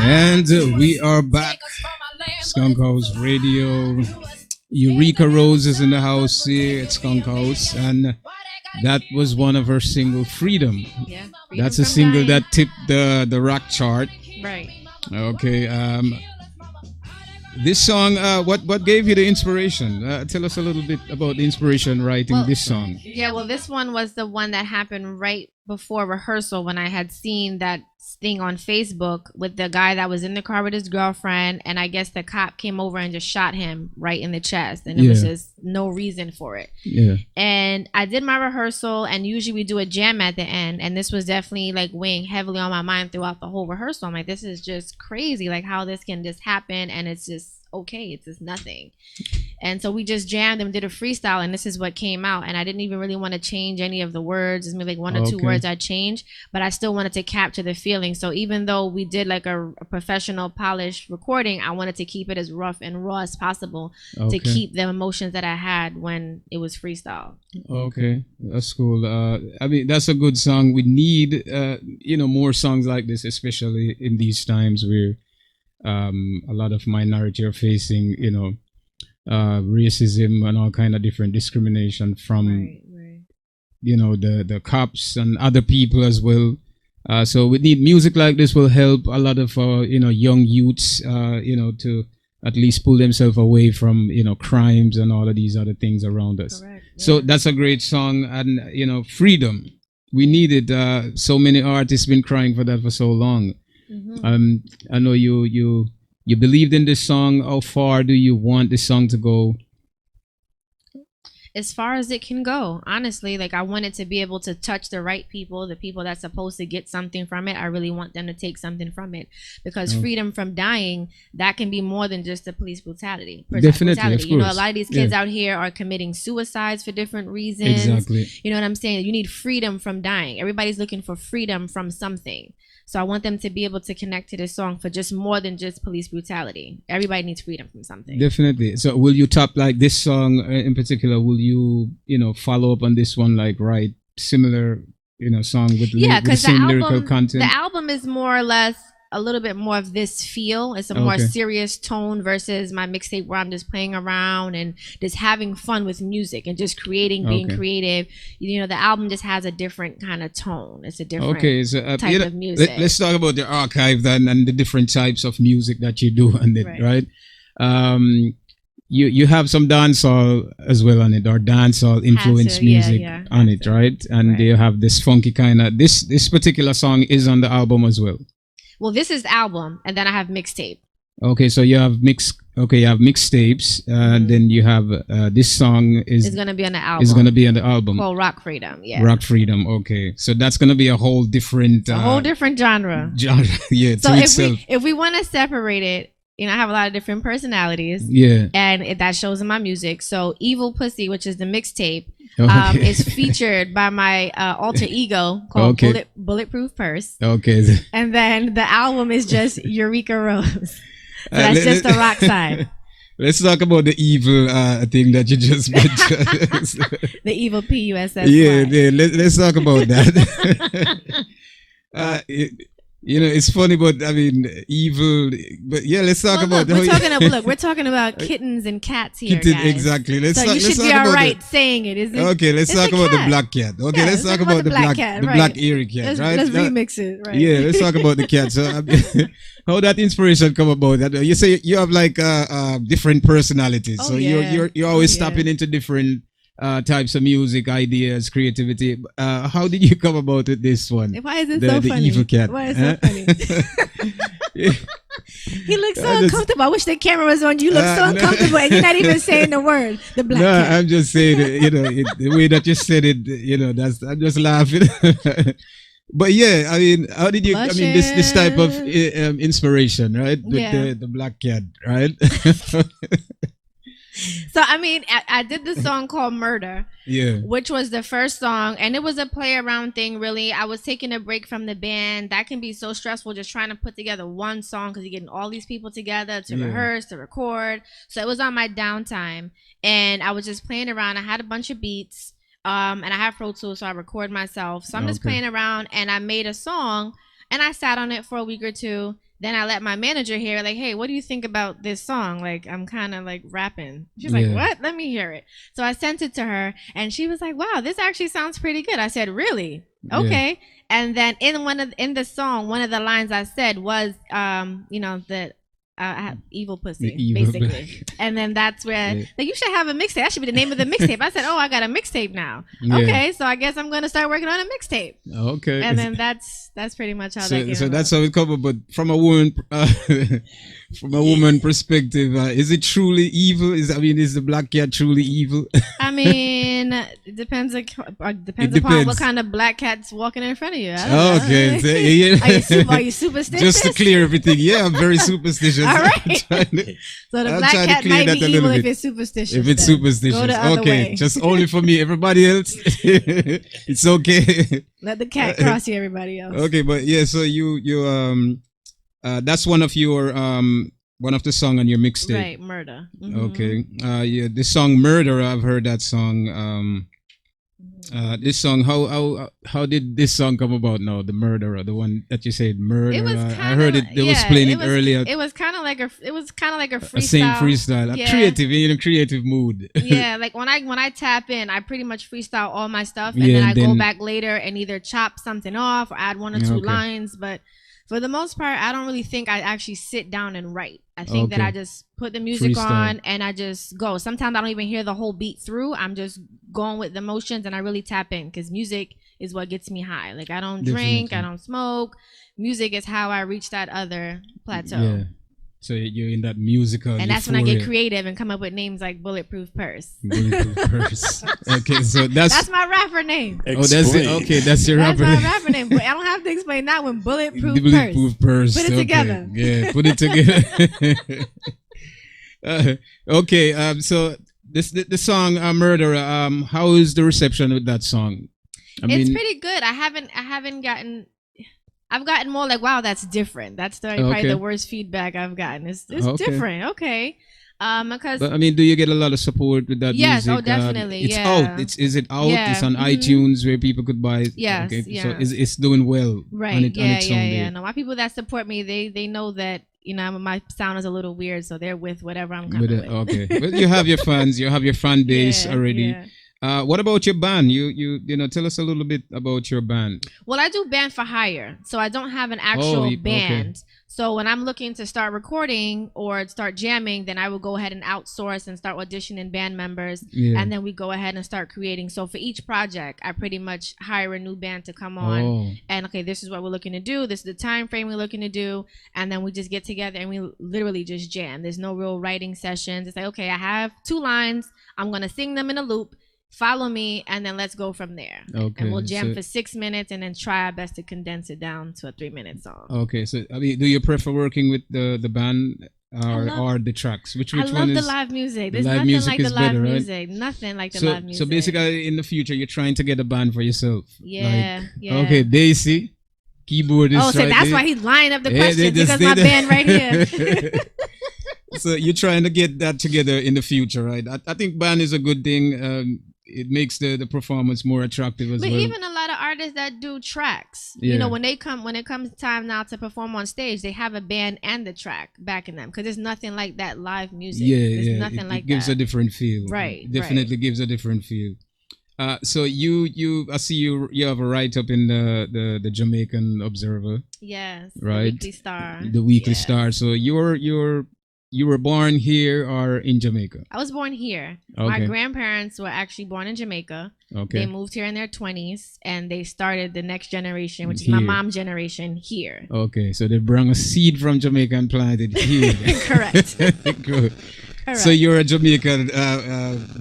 And we are back. Skunk House Radio. Urica Rose is in the house here at Skunk House. And that was one of her single, Freedom. Yeah. That's a single that tipped the rock chart. Right. Okay. This song, what gave you the inspiration? Tell us a little bit about the inspiration writing this song. Yeah, well, this one was the one that happened right before rehearsal when I had seen that thing on Facebook with the guy that was in the car with his girlfriend, and I guess the cop came over and just shot him right in the chest, and it was just no reason for it. Yeah. And I did my rehearsal, and usually we do a jam at the end, and this was definitely like weighing heavily on my mind throughout the whole rehearsal. I'm like, this is just crazy, like how this can just happen, and it's just okay, it's just nothing. And so we just jammed and did a freestyle, and this is what came out. And I didn't even really want to change any of the words. It's maybe like one or two words I changed, but I still wanted to capture the feeling. So even though we did like a professional polished recording, I wanted to keep it as rough and raw as possible to keep the emotions that I had when it was freestyle. Okay, that's cool. I mean, that's a good song. We need more songs like this, especially in these times where a lot of minority are facing racism and all kind of different discrimination from the cops and other people as well. So we need music like this will help a lot of young youths to at least pull themselves away from crimes and all of these other things around us. Correct, yeah. So that's a great song, and freedom, we need it. So many artists been crying for that for so long. I know you believed in this song. How far do you want this song to go? As far as it can go, honestly. Like, I want it to be able to touch the right people, the people that's supposed to get something from it. I really want them to take something from it, because freedom from dying, that can be more than just the police brutality. Definitely, of course. A lot of these kids out here are committing suicides for different reasons. Exactly. You know what I'm saying? You need freedom from dying. Everybody's looking for freedom from something. So I want them to be able to connect to this song for just more than just police brutality. Everybody needs freedom from something. Definitely. So will you top like this song in particular? Will you follow up on this one, like write similar song with the same lyrical content? The album is more or less a little bit more of this feel. It's a more serious tone versus my mixtape where I'm just playing around and just having fun with music and just creating, being creative. The album just has a different kind of tone. It's a different type of music. Let's talk about the archive then and the different types of music that you do on it, right? You have some dancehall as well on it, or dancehall influenced music on it, right? And you have this funky kind of this particular song is on the album as well. Well, this is the album, and then I have mixtape. Okay, so you have mixtapes, and then you have this song is gonna be on the album. Is gonna be on the album called Rock Freedom. Yeah, Rock Freedom. Okay, so that's gonna be a whole different genre. Yeah. So if we want to separate it, I have a lot of different personalities. Yeah, and that shows in my music. So Evil Pussy, which is the mixtape, is featured by my alter ego called Bulletproof Purse. Okay. And then the album is just Urica Rose. So that's just the rock side. Let's talk about the evil thing that you just mentioned. The evil PUSS. Yeah. Let's talk about that. It's funny, but I mean, evil. But yeah, let's talk about. We're talking about kittens and cats here, guys. Exactly. You should be all right saying it, isn't it? Okay, let's talk about the black cat. Okay, let's talk about the black cat, the black eerie cat, right? Let's remix it, right? Yeah, let's talk about the cat. So, how that inspiration come about? That you say you have like different personalities, so you're always tapping into different types of music, ideas, creativity. How did you come about with this one? Why is it so funny? The evil cat. Why is it so funny? He looks so uncomfortable. I wish the camera was on. You look so uncomfortable, and you're not even saying the word. The black cat. I'm just saying, the way that you said it. I'm just laughing. But yeah, I mean, how did you? I mean, this type of inspiration, right? With the black cat, right? So I mean, I did this song called Murder, which was the first song, and it was a play around thing. Really, I was taking a break from the band. That can be so stressful, just trying to put together one song, because you're getting all these people together to rehearse, to record. So it was on my downtime, and I was just playing around. I had a bunch of beats, and I have Pro Tools, so I record myself. So I'm just playing around, and I made a song, and I sat on it for a week or two. then I let my manager hear, like, hey, what do you think about this song? Like, I'm kind of like rapping. She's like, what? Let me hear it. So I sent it to her, and she was like, wow, this actually sounds pretty good. I said, really? Okay. Yeah. And then in the song, one of the lines I said was, that I have evil pussy, basically. And then that's where, like, you should have a mixtape. That should be the name of the mixtape. I said, oh, I got a mixtape now. Yeah. Okay, so I guess I'm going to start working on a mixtape. Okay. And then that's pretty much how that came about. That's how it covered. But from a woman, perspective, is it truly evil? Is the black cat truly evil? I mean, it depends upon what kind of black cat's walking in front of you. Okay. Are you superstitious? Just to clear everything. Yeah, I'm very superstitious. All right. So the black cat might be evil if it's superstitious. If it's superstitious. Go the other way. Just only for me. Everybody else, it's okay. Let the cat cross you, everybody else. Okay, but yeah, so you that's one of your one of the song on your mixtape. Right, Murder. Mm-hmm. Okay. Yeah, the song Murder, I've heard that song. This song, how did this song come about now? The Murderer, the one that you said Murder. It was I heard it. They was playing it earlier. It was kind of like a freestyle. A same freestyle, yeah. Creative, in a creative mood. Yeah, like when I tap in, I pretty much freestyle all my stuff, and then I go back later and either chop something off or add one or two lines. But for the most part, I don't really think I actually sit down and write. I think that I just put the music on and I just go. Sometimes I don't even hear the whole beat through. I'm just going with the emotions, and I really tap in because music is what gets me high. Like, I don't drink, I don't smoke. Music is how I reach that other plateau. Yeah. So you're in that musical and that's euphoria. When I get creative and come up with names like Bulletproof Purse. Bulletproof Purse. Okay, so that's my rapper name. Oh, that's it. Okay, that's your rapper name. That's my rapper name. But I don't have to explain that one. Bulletproof Purse. Put it together. Yeah, put it together. Okay, so the song Murderer. How is the reception with that song? It's pretty good. I've gotten more like, wow, that's different. That's probably the worst feedback I've gotten. It's different. Okay. Because but, do you get a lot of support with that music? Yes, definitely. It's out. Is it out? Yeah. It's on iTunes where people could buy it. Yes. Okay. So it's doing well. Right. On its own day. No, my people that support me, they know that my sound is a little weird, so they're with whatever I'm coming with. Okay. But you have your fans. You have your fan base already. Yeah. What about your band? You tell us a little bit about your band. Well, I do band for hire, so I don't have an actual band. Okay. So when I'm looking to start recording or start jamming, then I will go ahead and outsource and start auditioning band members, and then we go ahead and start creating. So for each project, I pretty much hire a new band to come on, and okay, this is what we're looking to do. This is the time frame we're looking to do, and then we just get together and we literally just jam. There's no real writing sessions. It's like, okay, I have 2 lines. I'm gonna sing them in a loop. Follow me, and then let's go from there. Okay. And we'll jam for 6 minutes, and then try our best to condense it down to a 3-minute song. Okay. So, do you prefer working with the band or the tracks? Which one is? I love the live music. There's nothing like the live music. Nothing like the live music. So basically, in the future, you're trying to get a band for yourself. Yeah. Okay, Daisy, keyboard is. Oh, so that's why he's lining up the questions because my band right here. So you're trying to get that together in the future, right? I think band is a good thing. It makes the performance more attractive as well. But even a lot of artists that do tracks, when it comes time now to perform on stage, they have a band and the track backing them because there's nothing like that live music. There's nothing like that. It gives a different feel. Right. Definitely gives a different feel. So I see you have a write up in the Jamaican Observer. Yes. Right. The Weekly Star. The Weekly Star. So you were born here or in Jamaica? I was born here. Okay. My grandparents were actually born in Jamaica. Okay. They moved here in their 20s, and they started the next generation, which is my mom's generation, here. Okay, so they brought a seed from Jamaica and planted it here. Correct. Good. Correct. So you're a Jamaican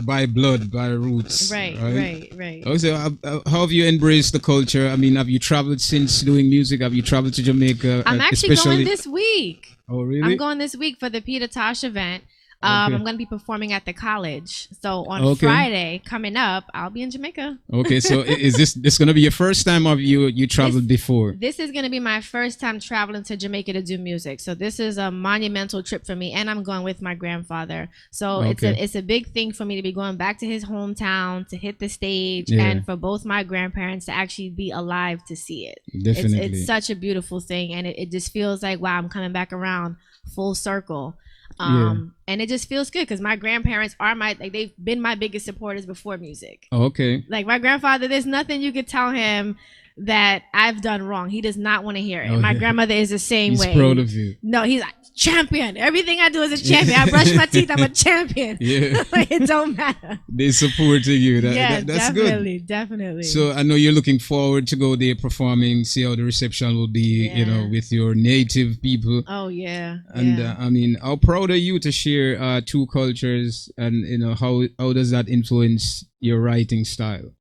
by blood, by roots. Right. Also, how have you embraced the culture? Have you traveled since doing music? Have you traveled to Jamaica? I'm actually going this week. Oh, really? I'm going this week for the Peter Tosh event. I'm going to be performing at the college. So on Friday coming up, I'll be in Jamaica. Okay, so is this going to be your first time, or you traveled before? This is going to be my first time traveling to Jamaica to do music. So this is a monumental trip for me, and I'm going with my grandfather. So it's a big thing for me to be going back to his hometown to hit the stage, and for both my grandparents to actually be alive to see it. Definitely. It's such a beautiful thing, and it just feels like, wow, I'm coming back around full circle. And it just feels good because my grandparents are they've been my biggest supporters before music. Okay. Like my grandfather, there's nothing you could tell him that I've done wrong. He does not want to hear it. My grandmother is the same way. He's proud of you. No, he's like, champion. Everything I do is a champion. I brush my teeth, I'm a champion. Yeah. Like, it don't matter. They supporting you. That's definitely, good. Definitely. So I know you're looking forward to go there performing, see how the reception will be, with your native people. Oh, yeah. And I mean, how proud are you to share two cultures, and how does that influence your writing style?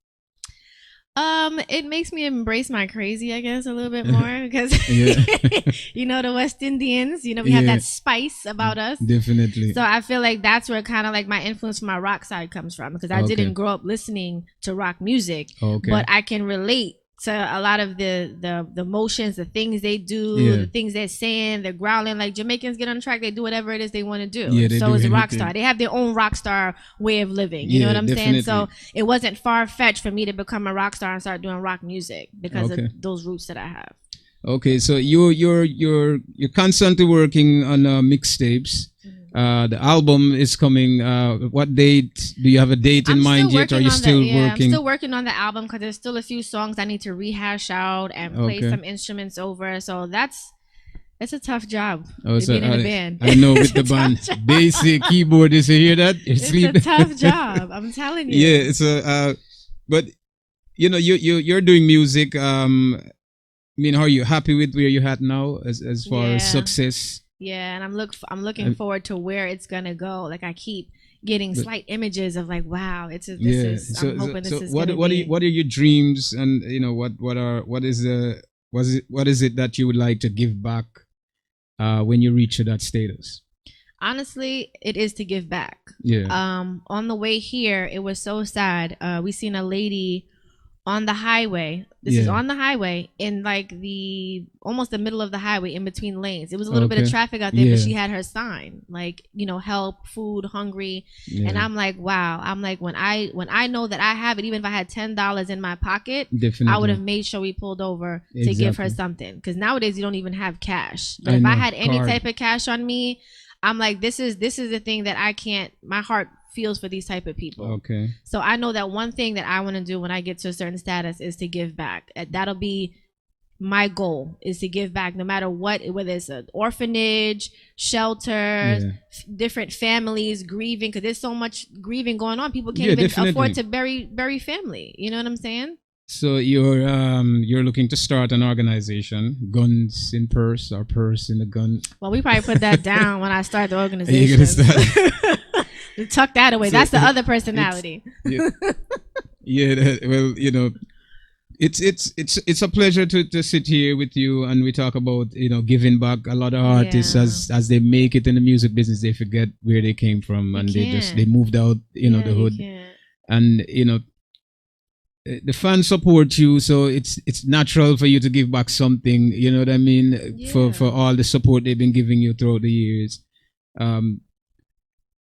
It makes me embrace my crazy, I guess, a little bit more because the West Indians, we have that spice about us. Definitely. So I feel like that's where kind of like my influence from my rock side comes from, because I didn't grow up listening to rock music, but I can relate to a lot of the motions, the things they do, the things they're saying, they're growling. Like Jamaicans get on the track, they do whatever it is they want to do. So is a rock star. They have their own rock star way of living. You know what I'm saying? So it wasn't far fetched for me to become a rock star and start doing rock music because of those roots that I have. Okay, so you're constantly working on mixtapes. The album is coming. What date? Do you have a date in mind yet? Or are you still working? I'm still working on the album because there's still a few songs I need to rehash out and play some instruments over. So it's a tough job being in a band. I know, with the band, basic keyboard. Is you hear that? It's a tough job. I'm telling you. Yeah, it's a. But you're doing music. I mean, how are you happy with where you're at now as far as success? Yeah, and I'm looking forward to where it's gonna go. Like I keep getting slight images of like, wow, I'm hoping this is what are your dreams, and what is it that you would like to give back when you reach that status? Honestly, it is to give back. Yeah. On the way here, it was so sad. We seen a lady on the highway. This is on the highway in like almost the middle of the highway in between lanes. It was a little bit of traffic out there, but she had her sign like, help, food, hungry. And I'm like, wow. I'm like, when I know that I have it, even if I had $10 in my pocket, I would have made sure we pulled over to give her something. Because nowadays you don't even have cash. But if I had any type of cash on me, I'm like, this is the thing that I can't. My heart feels for these type of people. Okay. So I know that one thing that I want to do when I get to a certain status is to give back. That'll be my goal, is to give back, no matter what, whether it's an orphanage, shelter, different families grieving, because there's so much grieving going on. People can't even afford to bury family. You know what I'm saying? So you're looking to start an organization, Guns in Purse, or Purse in the Gun. Well, we probably put that down when I start the organization. You're gonna start. Tuck that away. That's the other personality. Well, it's a pleasure to sit here with you, and we talk about giving back. A lot of artists as they make it in the music business, they forget where they came from, and they moved out the hood, and the fans support you, so it's natural for you to give back something. You know what I mean? For all the support they've been giving you throughout the years.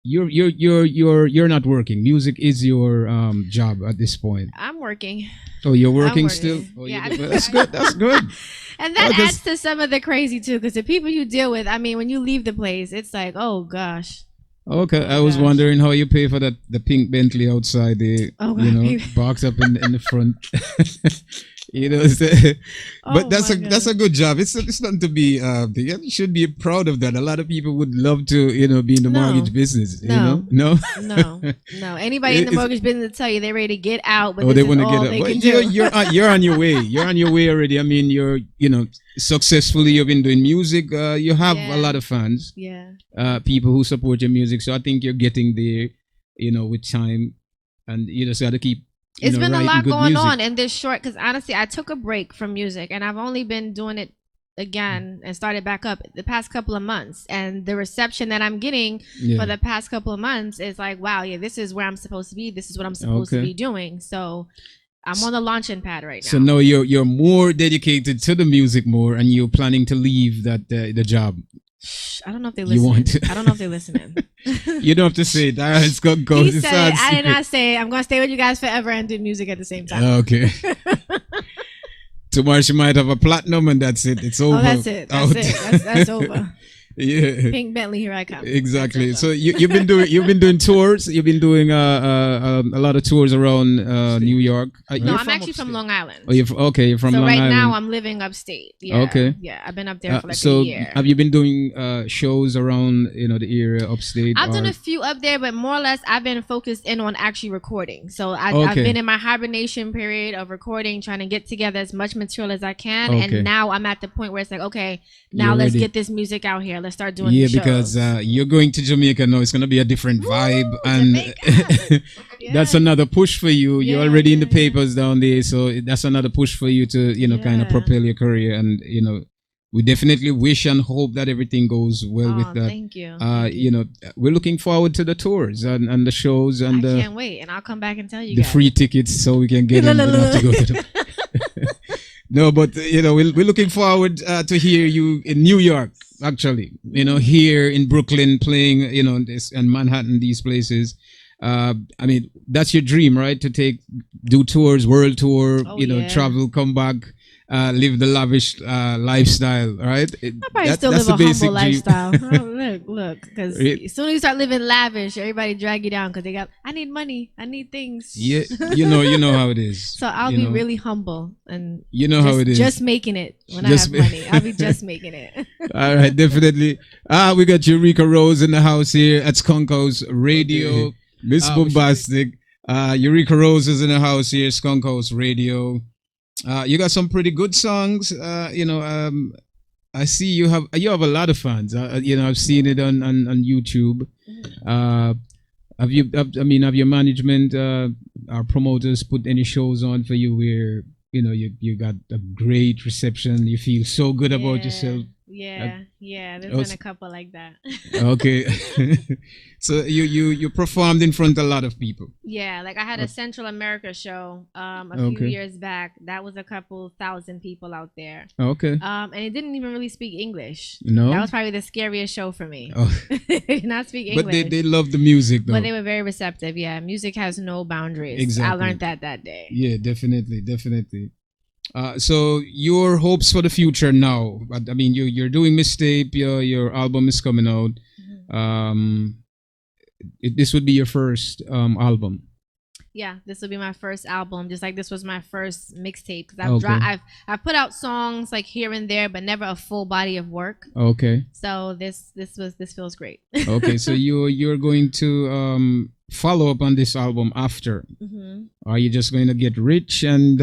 You're not working. Music is your job at this point. I'm working. Oh, you're working still? Oh, yeah. That's good. That's good. And that adds to some of the crazy too, because the people you deal with, I mean, when you leave the place, it's like, oh gosh. Okay, I was wondering how you pay for the pink Bentley outside the box up in the front. But that's a good job. It's nothing to be. You should be proud of that. A lot of people would love to be in the mortgage business. No. Anybody in the mortgage business will tell you they're ready to get out, but they want to get out. But you're on your way. You're on your way already. I mean, you're successfully. You've been doing music. You have a lot of fans. Yeah. People who support your music. So I think you're getting there. With time, and you just got to keep. It's been a lot going on in this short, because honestly, I took a break from music, and I've only been doing it again and started back up the past couple of months, and the reception that I'm getting for the past couple of months is like, wow, yeah, this is where I'm supposed to be, this is what I'm supposed to be doing. So I'm on the launching pad right now. So now you're more dedicated to the music more, and you're planning to leave that the job. I don't know if they listen. You want to? I don't know if they're listening. You don't have to say it. It's got to go. He said, I did not say I'm going to stay with you guys forever and do music at the same time. Okay. Tomorrow she might have a platinum and that's it. It's over. Oh, that's it. That's over. Yeah. Pink Bentley, here I come. Exactly. So you've been doing tours. You've been doing a lot of tours around New York. No, I'm actually from Long Island. Oh, you're from Long Island. So right now I'm living upstate. Yeah. Okay. Yeah, I've been up there for like so a year. Have you been doing shows around the area upstate? I've done a few up there, but more or less I've been focused in on actually recording. So I've been in my hibernation period of recording, trying to get together as much material as I can. Okay. And now I'm at the point where it's like, okay, now let's get this music out here. Let's start doing shows. Because you're going to Jamaica now. It's going to be a different vibe. And that's another push for you. You're already in the papers down there. So that's another push for you to, kind of propel your career. And, we definitely wish and hope that everything goes well with that. Thank you. We're looking forward to the tours and the shows. And I can't wait. And I'll come back and tell you the guys. free tickets so we can get them. We don't have to go to them. No, but we're looking forward to hear you in New York. Actually, here in Brooklyn, playing, this and Manhattan, these places. I mean, that's your dream, right? To do tours, world tour, travel, come back, live the lavish lifestyle, right? I probably still live a humble lifestyle. Look, because as soon as you start living lavish, everybody drag you down because I need money, I need things. Yeah, you know how it is. So I'll be really humble and how it is. Just making it when I have money. I'll be just making it. All right, definitely. We got Urica Rose in the house here at SKUNKHTV Radio. Miss Bombastic. Urica Rose is in the house here, SKUNKHTV Radio. You got some pretty good songs. I see you have a lot of fans. I've seen it on YouTube. Have your management, our promoters put any shows on for you where you got a great reception? You feel so good about yourself. Yeah, there's been a couple like that. Okay. So you performed in front of a lot of people. Yeah, like I had a Central America show a few years back. That was a couple thousand people out there. Okay. And it didn't even really speak English. No. That was probably the scariest show for me. Oh. They did not speak English. But they love the music though. But they were very receptive. Yeah, music has no boundaries. Exactly. I learned that day. Yeah, definitely. So your hopes for the future now? I mean, you're doing Mixtape. Your album is coming out. Mm-hmm. This would be your first album. Yeah, this will be my first album. Just like this was my first mixtape, because I've put out songs like here and there, but never a full body of work. Okay. So this feels great. Okay, so you're going to follow up on this album after. Mm-hmm. Are you just going to get rich and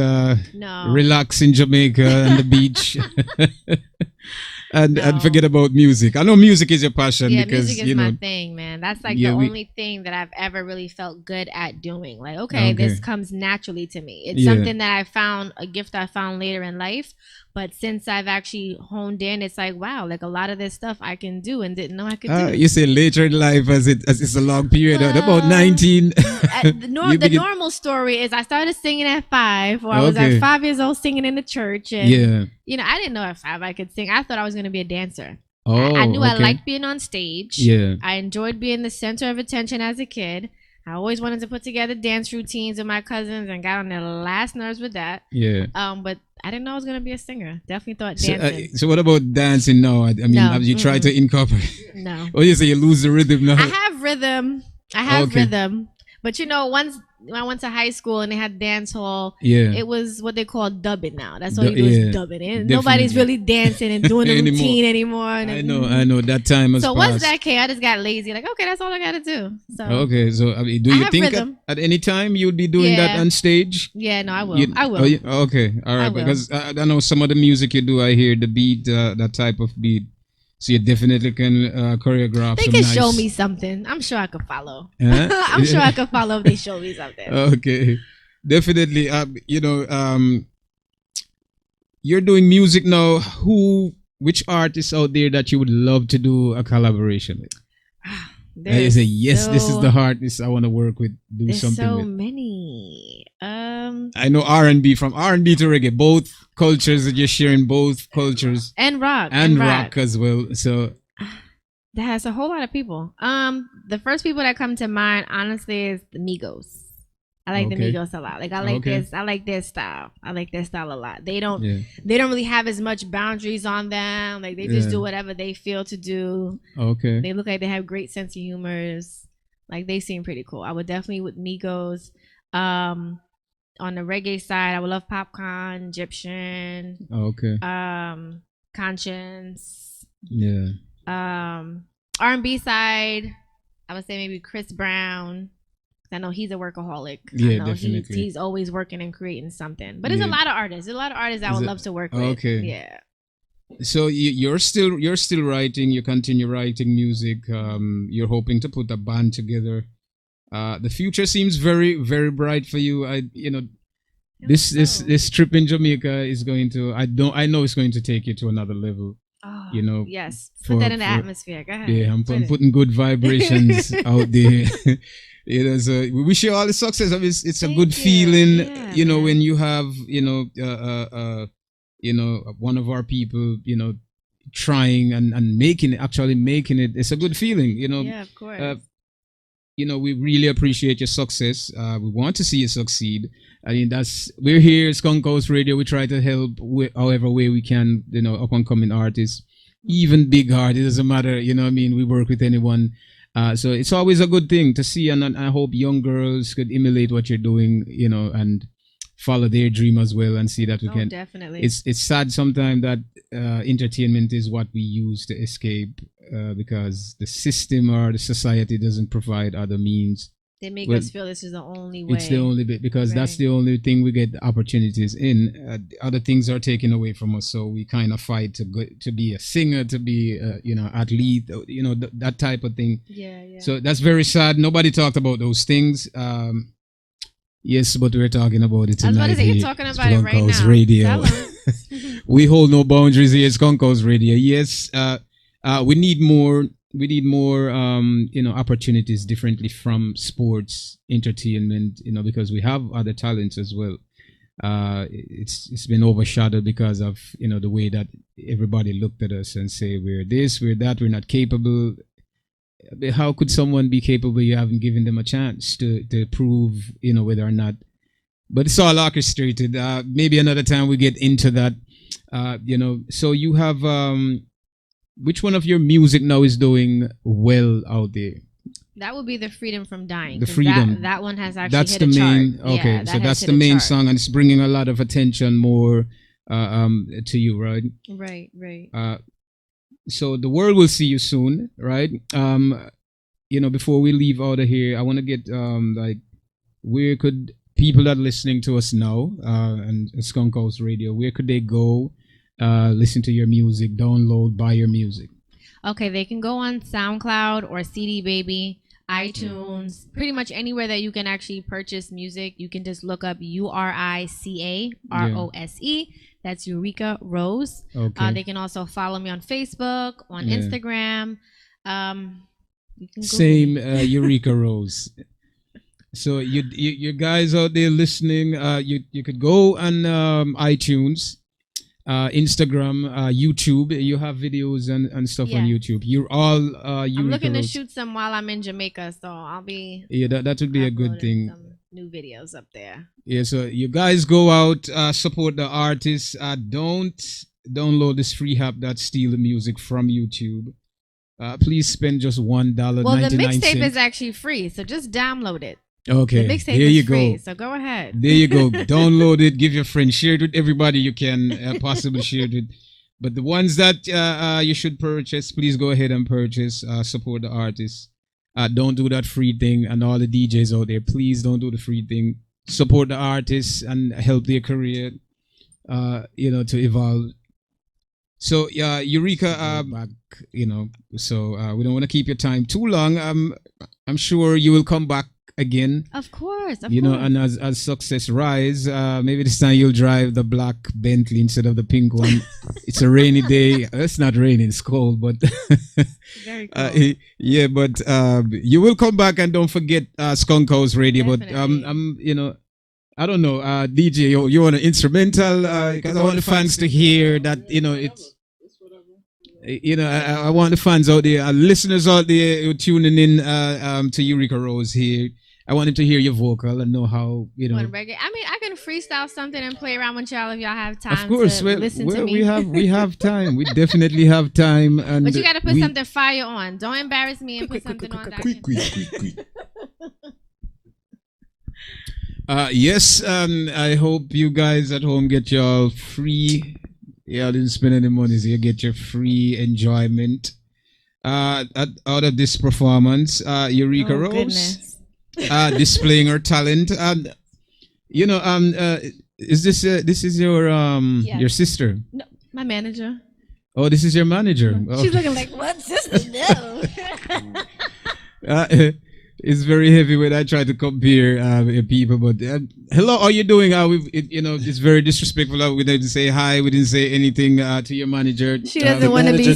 relax in Jamaica and the beach? And forget about music. I know music is your passion. Yeah, because music is my thing, man. That's like the only thing that I've ever really felt good at doing. Like, okay, this comes naturally to me. It's something that I found, a gift I found later in life. But since I've actually honed in, it's like, wow, like a lot of this stuff I can do and didn't know I could do. You say later in life as it's a long period. About 19. The normal story is I started singing at 5, or I was like 5 years old singing in the church. And, I didn't know at 5 I could sing. I thought I was going to be a dancer. I knew I liked being on stage. Yeah. I enjoyed being the center of attention as a kid. I always wanted to put together dance routines with my cousins and got on their last nerves with that. Yeah. But I didn't know I was going to be a singer. Definitely thought dancing. So what about dancing now? I mean, have you tried to incorporate? No. Oh, you say you lose the rhythm now? I have rhythm. But once when I went to high school and they had dance hall, it was what they call dubbing now. That's all you do is dubbing. And nobody's really dancing and doing a routine anymore. I know. That time has passed. Once that came, I just got lazy. Like, okay, that's all I got to do. So do you think at any time you'd be doing that on stage? Yeah, no, I will. I will. Okay, all right. Because I know some of the music you do, I hear the beat, that type of beat. So you definitely can choreograph. They can show me something. I'm sure I could follow. I'm sure I could follow if they show me something. Okay, definitely. You're doing music now. Who which artists out there that you would love to do a collaboration with? I say yes, this is the artist I want to work with. Do something so with. Many. I know R&B, from R&B to reggae, both cultures that you're sharing, both cultures and rock and rock as well. So that has a whole lot of people. The first people that come to mind, honestly, is the Migos. I like the Migos a lot. Like I like this. I like their style. I like their style a lot. They don't really have as much boundaries on them. Like they just do whatever they feel to do. Okay. They look like they have great sense of humors. Like they seem pretty cool. I would definitely with Migos. On the reggae side, I would love Popcorn, Egyptian. Okay. Conscience. Yeah. R&B side, I would say maybe Chris Brown. I know he's a workaholic. Yeah, I know definitely. He's always working and creating something. But there's a lot of artists. There's a lot of artists I would love to work with. Okay. Yeah. So you're still writing. You continue writing music. You're hoping to put a band together. The future seems very, very bright for you. This trip in Jamaica is going to. I know it's going to take you to another level. Oh, yes. Put that in the atmosphere. Go ahead. Yeah, I'm putting good vibrations out there. So we wish you all the success. I mean, it's a good feeling, when you have, one of our people, trying and making it. It's a good feeling, Yeah, of course. We really appreciate your success. We want to see you succeed. I mean, we're here, Skunk House Radio. We try to help however way we can, up and coming artists, even big artists. It doesn't matter, we work with anyone. So it's always a good thing to see, and I hope young girls could emulate what you're doing, and follow their dream as well, and see that we can. Definitely. It's sad sometimes that entertainment is what we use to escape, because the system or the society doesn't provide other means. They make us feel this is the only way. It's the only bit, because that's the only thing we get opportunities in. Other things are taken away from us, so we kind of fight to be a singer, to be athlete, that type of thing. Yeah. So that's very sad. Nobody talked about those things. Yes, but we're talking about it tonight. I was about to say, you're talking about it right now. Radio. We hold no boundaries here. Skunk House Radio. Yes, we need more. We need more, opportunities differently from sports, entertainment, because we have other talents as well. It's been overshadowed because of, the way that everybody looked at us and say, we're this, we're that, we're not capable. How could someone be capable? You haven't given them a chance to prove, whether or not. But it's all orchestrated. Maybe another time we get into that, So you have... which one of your music now is doing well out there? That would be the Freedom from Dying. The Freedom. That one has actually that's hit the a main. chart. Okay, yeah, so that's the main song, and it's bringing a lot of attention more to you, right? Right. So the world will see you soon, right? Before we leave out of here, I want to get where could people that are listening to us now and Skunk House Radio, where could they go? Listen to your music, download, buy your music. Okay, they can go on SoundCloud or CD Baby, iTunes, pretty much anywhere that you can actually purchase music. You can just look up Urica Rose. That's Urica Rose. Okay. They can also follow me on Facebook, on Instagram. You can Same Urica Rose. So you guys out there listening, you could go on iTunes. Instagram, YouTube. You have videos and stuff on YouTube. You're all I'm looking to shoot some while I'm in Jamaica, so I'll be that would be a good thing. Some new videos up there. Yeah, so you guys go out, support the artists. Don't download this free app that steal the music from YouTube. Please spend just $1.99. Well, the mixtape is actually free, so just download it. Okay, the mixtape is free, so go ahead. There you go. Download it. Give your friends. Share it with everybody you can possibly share it with. But the ones that you should purchase, please go ahead and purchase. Support the artists. Don't do that free thing. And all the DJs out there, please don't do the free thing. Support the artists and help their career, to evolve. So Urica, back, so we don't want to keep your time too long. I'm sure you will come back again. Of course. You know, and as success rise, maybe this time you'll drive the black Bentley instead of the pink one. It's a rainy day. It's not raining, it's cold, but very cool. yeah, but you will come back, and don't forget Skunk House Radio. Definitely. But you know, I don't know, DJ, you want an instrumental? Because I want the fans to hear that, you know, it's. You know, I want the fans out there, listeners out there who tuning in to Urica Rose here. I want them to hear your vocal and know how, you know. I mean, I can freestyle something and play around with y'all if y'all have time. Of course, to listen to me. we have time. We definitely have time. And but you got to put something fire on. Don't embarrass me and put something on. Quick. Yes, I hope you guys at home get your free. Yeah, I didn't spend any money, so you get your free enjoyment out of this performance. Urica Rose displaying her talent. You know, is this is your sister? No, my manager. Oh, this is your manager. Oh. She's looking like, what sister? No. It's very heavy when I try to compare people. But hello, how are you doing? You know, it's very disrespectful. We didn't say hi. We didn't say anything to your manager. She doesn't want to be seen.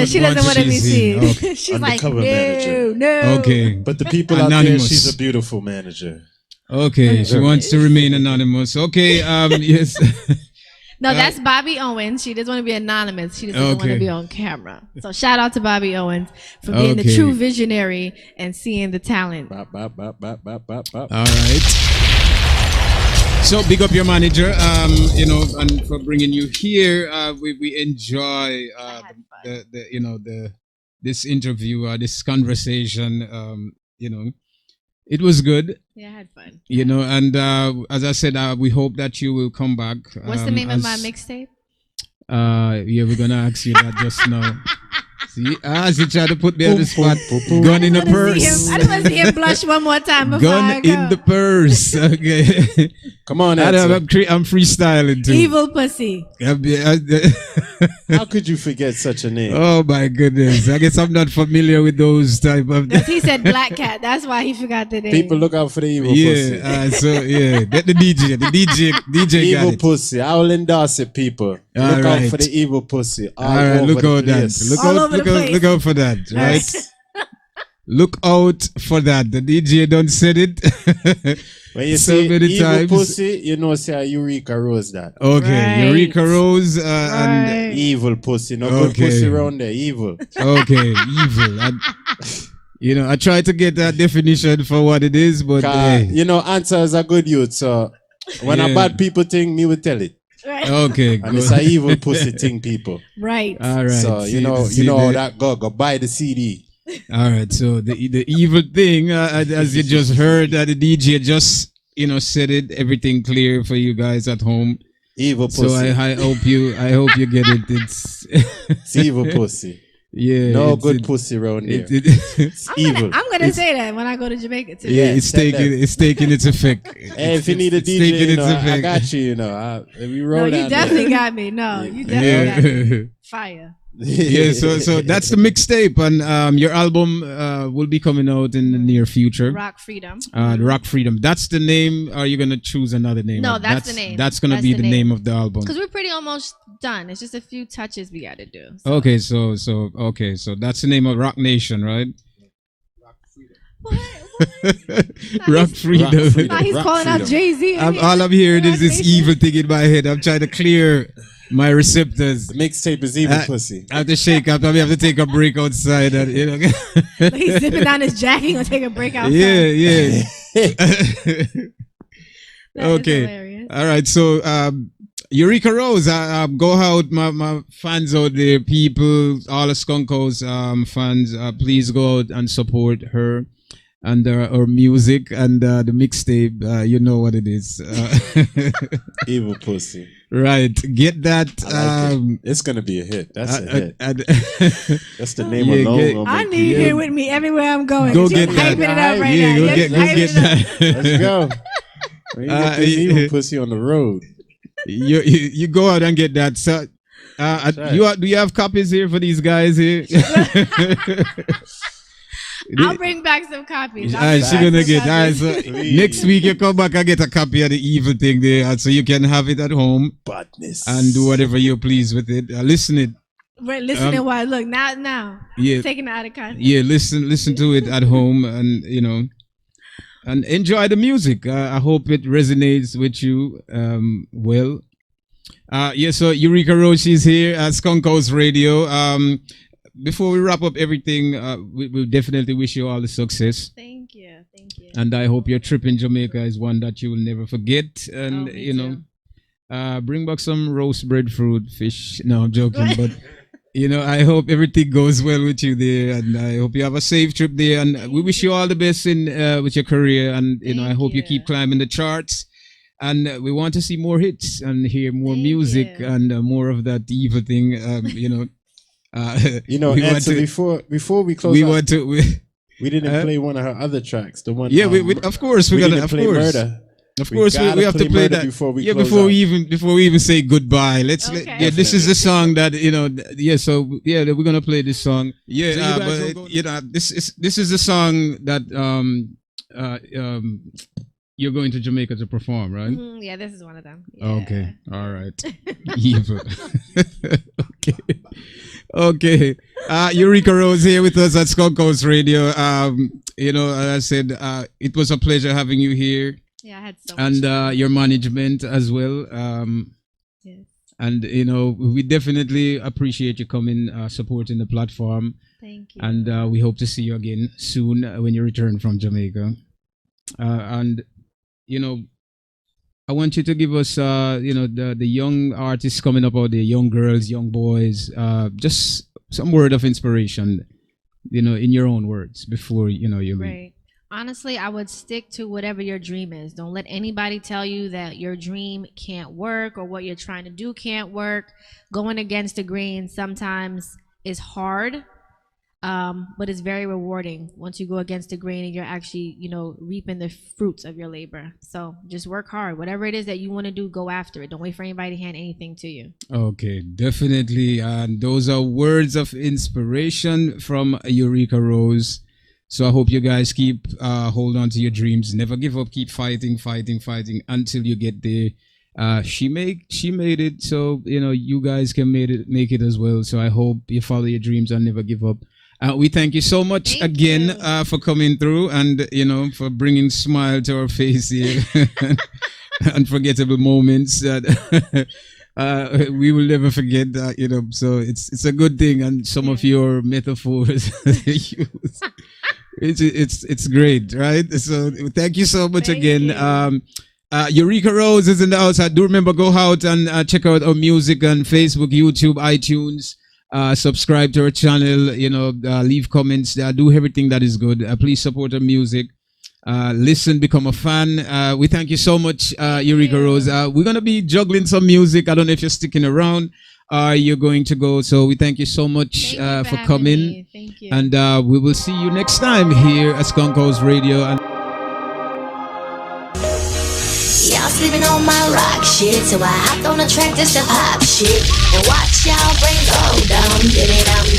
She doesn't want to be seen. Okay. She's like, no. Okay. But the people out there, she's a beautiful manager. Okay, she wants to remain anonymous. Okay, yes. No, that's Bobby Owens. She doesn't want to be anonymous. She just doesn't want to be on camera. So shout out to Bobby Owens for being the true visionary and seeing the talent. All right. So big up your manager, you know, and for bringing you here. We enjoy the you know this interview, this conversation. You know, it was good. Yeah, I had fun. You know, and as I said, we hope that you will come back. What's the name of my mixtape? Yeah, we're gonna ask you that just now. See, she tried to put me on the spot. Gun in the purse. I just want to see him blush one more time before Gun I go. in the purse. Okay. Come on, I'm freestyling too. Evil pussy. How could you forget such a name? Oh my goodness! I guess I'm not familiar with those type of. He said Black Cat. That's why he forgot the name. People look out for the evil pussy. So yeah, the DJ evil got it. Pussy. I will endorse it, people. Look out for the evil pussy. All right, look out that. Look out for that, right? Look out for that. The DJ done said it. When you say evil pussy, you know say Urica Rose that. Okay, right. Urica Rose and evil pussy. No good pussy around there. Evil. Okay, evil. You know, I try to get that definition for what it is, but you know, answer is a good youth. So when a bad people think, me will tell it. Right. Okay, and it's a evil pussy thing, people. Right. All right. So you know that go buy the CD. All right. So the evil thing, as you just heard, the DJ just said it. Everything clear for you guys at home. Evil pussy. So I hope you get it. It's evil pussy. Yeah. No good pussy around here. It's evil. I'm gonna say that when I go to Jamaica too. Yeah, it's taking its effect. Hey, if you need a DJ, I got you. We roll. No, you definitely got me. No, you definitely got me. Fire. Yeah, so that's the mixtape, and your album will be coming out in the near future. Rock Freedom. Rock Freedom. That's the name. Or are you gonna choose another name? No, that's the name. That's gonna be the name of the album. Because we're pretty almost done. It's just a few touches we got to do. So. Okay, so that's the name of Rock Nation, right? Rock Freedom. What? Rock Freedom. Nah, he's calling out Jay-Z. All I'm hearing is this evil thing in my head. I'm trying to clear my receptors. The mixtape is evil pussy. I have to shake. I probably have to take a break outside. And, He's zipping down his jacket. He's gonna take a break outside. Yeah. Okay. All right. So, Urica Rose, go out, my fans out there, people, all the Skunk House fans. Please go out and support her and her music and the mixtape. You know what it is. Evil pussy. Right. Get that. It's going to be a hit. That's a hit. That's the name alone. I need it with me everywhere I'm going. Go get that. Hyping it up right now. Go get that. Let's go. Evil pussy on the road. You go out and get that. So, do you have copies here for these guys here? I'll bring back some copies. She gonna get. So next week you come back and get a copy of the evil thing there, so you can have it at home. Badness. And do whatever you please with it. Listen it. We're listening while look now. Yeah. Taking it out of context. Yeah, listen to it at home, and and enjoy the music. I hope it resonates with you. Well. So Urica Rose is here at SKUNKHTV Radio. Before we wrap up everything, we definitely wish you all the success. Thank you. And I hope your trip in Jamaica is one that you will never forget. And bring back some roast breadfruit, fish. No, I'm joking, but I hope everything goes well with you there, and I hope you have a safe trip there. And we wish you all the best in with your career, and I hope you keep climbing the charts. And we want to see more hits and hear more music and more of that evil thing. Before we close, we didn't play one of her other tracks. The one, of course we're gonna play Murder. Of course we have to play that before we even say goodbye. This is the song that we're gonna play this song. This is the song that you're going to Jamaica to perform, right? Mm-hmm. Yeah, this is one of them. Yeah. Okay, all right. Evil. Okay. Urica Rose here with us at SKUNKHTV Radio. As I said, it was a pleasure having you here. Yeah, I had so much and your management as well. Yes. And we definitely appreciate you coming, supporting the platform. Thank you. And we hope to see you again soon when you return from Jamaica. And I want you to give us, the young artists coming up out there, young girls, young boys, just some word of inspiration, in your own words before, you leave. Right. Honestly, I would stick to whatever your dream is. Don't let anybody tell you that your dream can't work or what you're trying to do can't work. Going against the grain sometimes is hard. But it's very rewarding once you go against the grain and you're actually, reaping the fruits of your labor. So just work hard. Whatever it is that you want to do, go after it. Don't wait for anybody to hand anything to you. Okay, definitely. And those are words of inspiration from Urica Rose. So I hope you guys keep hold on to your dreams. Never give up. Keep fighting until you get there. She made it, so you guys can make it as well. So I hope you follow your dreams and never give up. We thank you so much again for coming through and for bringing smile to our face here. Unforgettable moments that we will never forget. So it's a good thing, and some of your metaphors it's great, right? So thank you so much again. Urica Rose is in the house. Do remember, go out and check out our music on Facebook, YouTube, iTunes. Subscribe to our channel, leave comments, do everything that is good. Please support our music. Listen, become a fan. We thank you so much, Urica Rose. We're going to be juggling some music. I don't know if you're sticking around or you're going to go. So we thank you so much for coming. Thank you. And we will see you next time here at SKUNKHTV Radio. Y'all sleeping on my rock shit, so I hopped on the track just to pop shit and watch y'all brains go down, get it out.